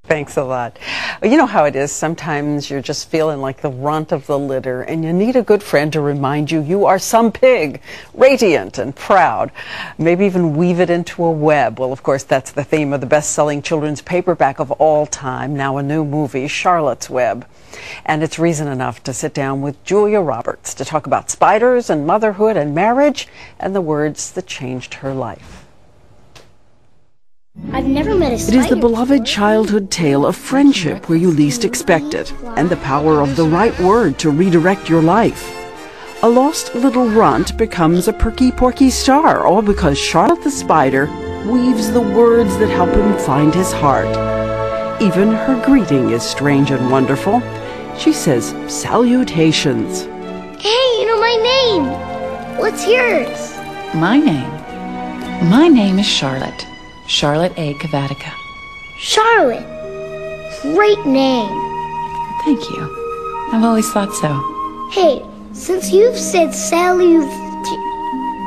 Thanks a lot. You know how it is. Sometimes you're just feeling like the runt of the litter, and you need a good friend to remind you you are some pig, radiant and proud. Maybe even weave it into a web. Well, of course, that's the theme of the best-selling children's paperback of all time, now a new movie, Charlotte's Web. And it's reason enough to sit down with Julia Roberts to talk about spiders and motherhood and marriage and the words that changed her life. I've never met a spider. It is the beloved childhood tale of friendship where you least expect it, and the power of the right word to redirect your life. A lost little runt becomes a perky porky star, all because Charlotte the spider weaves the words that help him find his heart. Even her greeting is strange and wonderful. She says, "Salutations." Hey, you know my name. What's yours? My name is Charlotte. Charlotte A. Cavatica. Charlotte. Great name. Thank you. I've always thought so. Hey, since you've said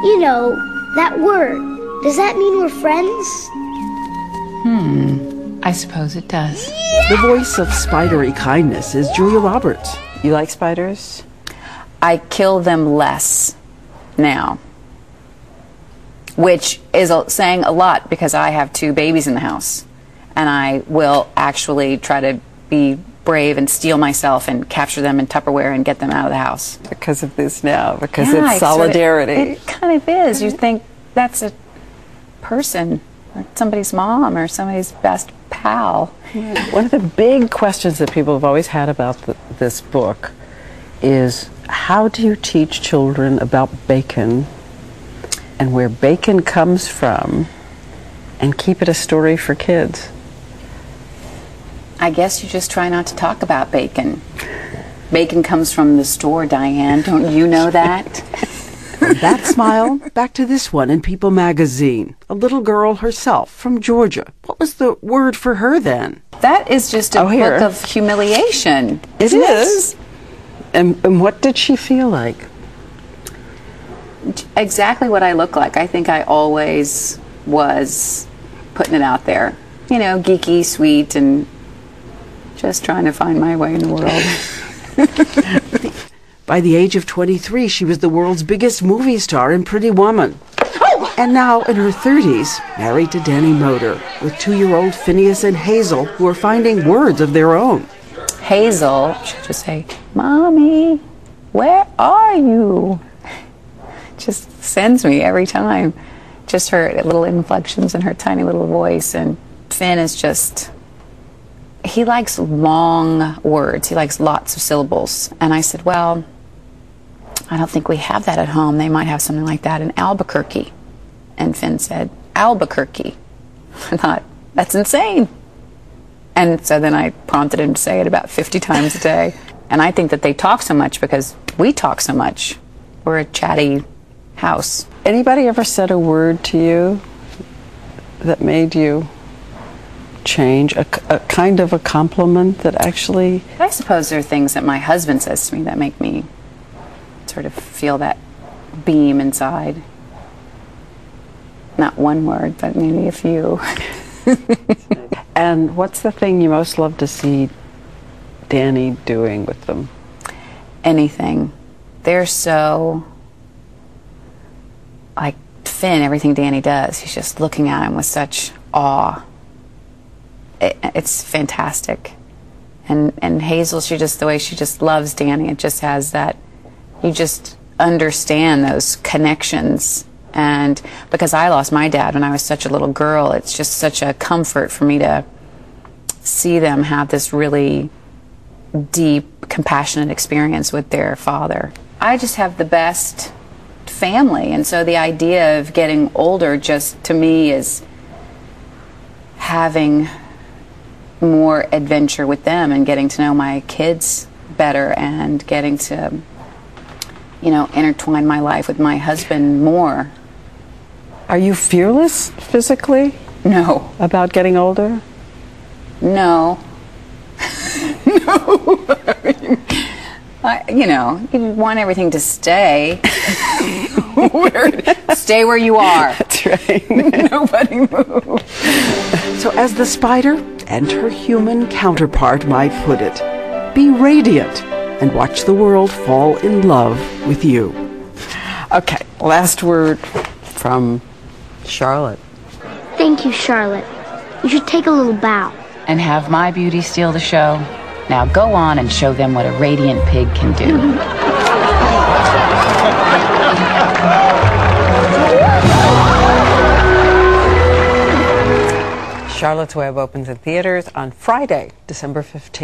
you know, that word, does that mean we're friends? I suppose it does. The voice of spidery kindness is Julia Roberts. You like spiders? I kill them less now, which is saying a lot because I have 2 babies in the house, and I will actually try to be brave and steel myself and capture them in Tupperware and get them out of the house. Because of this now, because Yeah, it's solidarity. It kind of is. You think that's a person, or somebody's mom, or somebody's best pal. One of the big questions that people have always had about this book is, how do you teach children about bacon and where bacon comes from, and keep it a story for kids? I guess you just try not to talk about bacon. Bacon comes from the store, Diane. Don't you know that? From that smile, back to this one in People magazine. A little girl herself from Georgia. What was the word for her then? That is just a book of humiliation. It is. And what did she feel like? Exactly what I look like. I think I always was putting it out there. You know, geeky, sweet, and just trying to find my way in the world. By the age of 23, she was the world's biggest movie star in Pretty Woman. And now, in her 30s, married to Danny Moder, with 2-year-old Phineas and Hazel, who are finding words of their own. Hazel should just say, "Mommy, where are you?" Just sends me every time. Just her little inflections and her tiny little voice. And Finn is just, he likes long words. He likes lots of syllables. And I said, well, I don't think we have that at home. They might have something like that in Albuquerque. And Finn said, Albuquerque. I thought, that's insane. And so then I prompted him to say it about 50 times a day. And I think that they talk so much because we talk so much. We're a chatty house. Anybody ever said a word to you that made you change, a kind of a compliment that actually... I suppose there are things that my husband says to me that make me sort of feel that beam inside. Not one word, but maybe a few. And what's the thing you most love to see Danny doing with them? Anything. They're so... like Finn, everything Danny does, he's just looking at him with such awe. It's fantastic. And Hazel, she just, the way she just loves Danny, it just has that, you just understand those connections. And because I lost my dad when I was such a little girl, it's just such a comfort for me to see them have this really deep, compassionate experience with their father. I just have the best family, and so the idea of getting older just to me is having more adventure with them and getting to know my kids better and getting to, you know, intertwine my life with my husband more. Are you fearless physically? No. About getting older? No. No. You know, you want everything to stay. Stay where you are. That's right. Nobody move. So as the spider and her human counterpart might put it, be radiant and watch the world fall in love with you. Okay, last word from Charlotte. Thank you, Charlotte. You should take a little bow. And have my beauty steal the show? Now go on and show them what a radiant pig can do. Charlotte's Web opens in theaters on Friday, December 15th.